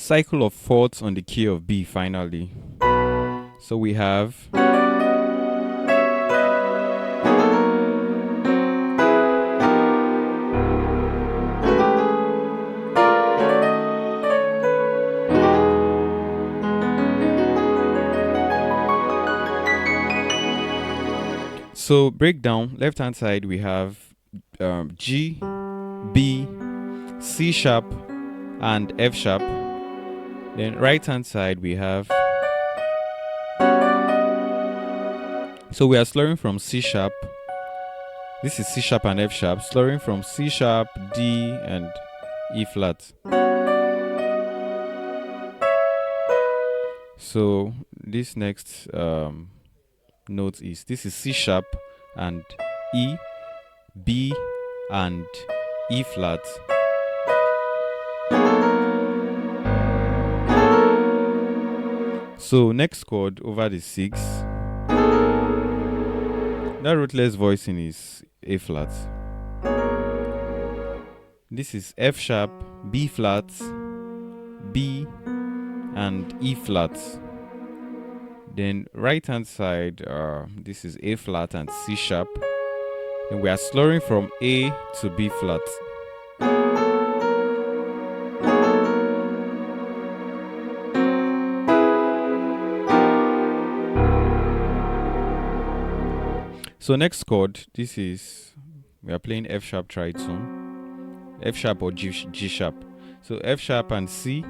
cycle of fourths on the key of B finally. So we have so breakdown. Left hand side we have G, B, C sharp and F sharp. Then right hand side we have, so we are slurring from C sharp. This is C sharp and F sharp, slurring from C sharp, D and E flat. So this next note is, this is C sharp and E, B and E flat. So next chord over the 6, that rootless voicing is A flat. This is F sharp, B flat, B and E flat. Then right hand side, this is A flat and C sharp. And we are slurring from A to B flat. So next chord, this is, we are playing F sharp tritone, F sharp or G sharp. So F sharp and C.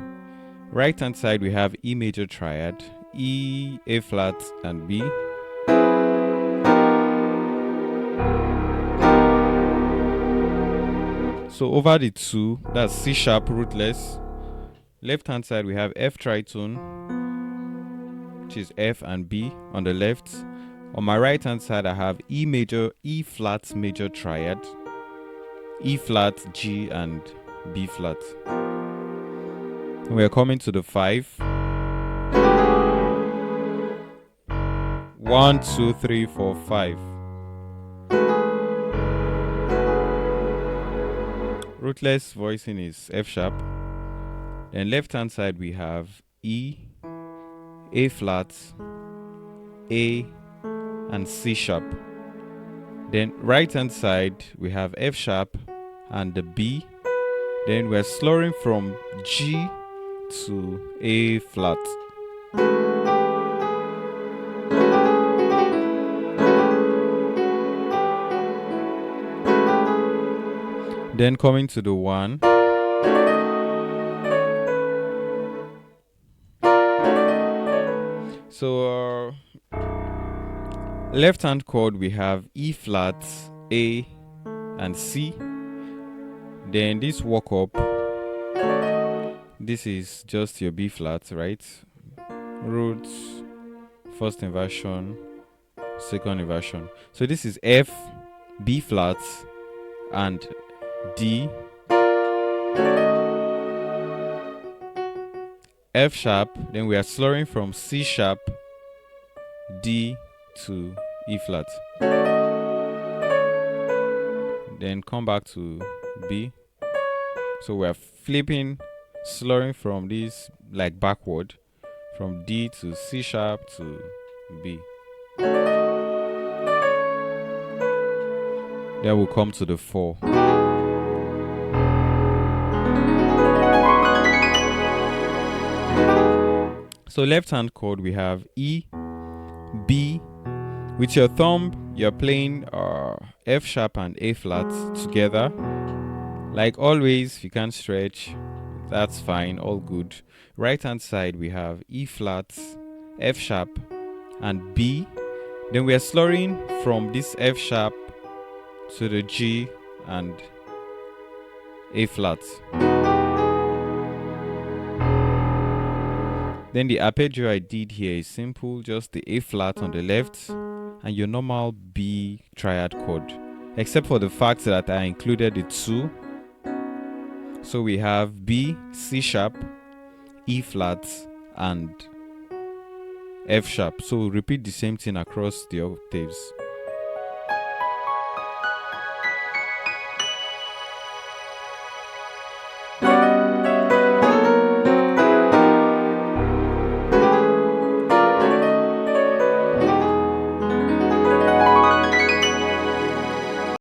Right hand side we have E major triad, E, A flat and B. So over the 2, that's C sharp rootless. Left hand side we have F tritone, which is F and B on the left. On my right hand side I have E major, E flat major triad, E flat, G and B flat. We are coming to the 5. 1, 2, 3, 4, 5. Rootless voicing is F sharp. Then left hand side we have E, A flat, A and C sharp. Then right hand side we have F sharp and the B. Then we're slurring from G to A flat. Then coming to the 1. So left hand chord we have E flat, A and C. Then this walk up, this is just your B flat, right? Roots, first inversion, second inversion. So this is F, B flat and D, F sharp. Then we are slurring from C sharp, D to E flat. Then come back to B. So we are flipping, slurring from this like backward, from D to C sharp to B. Then we'll come to the 4. So left hand chord we have E, B. With your thumb you're playing F sharp and A flat together. Like always, if you can't stretch, that's fine, all good. Right hand side we have E flat, F sharp and B. Then we are slurring from this F sharp to the G and A flat. Then the arpeggio I did here is simple, just the A flat on the left and your normal B triad chord, except for the fact that I included the 2. So we have B, C sharp, E flat and F sharp. So we'll repeat the same thing across the octaves.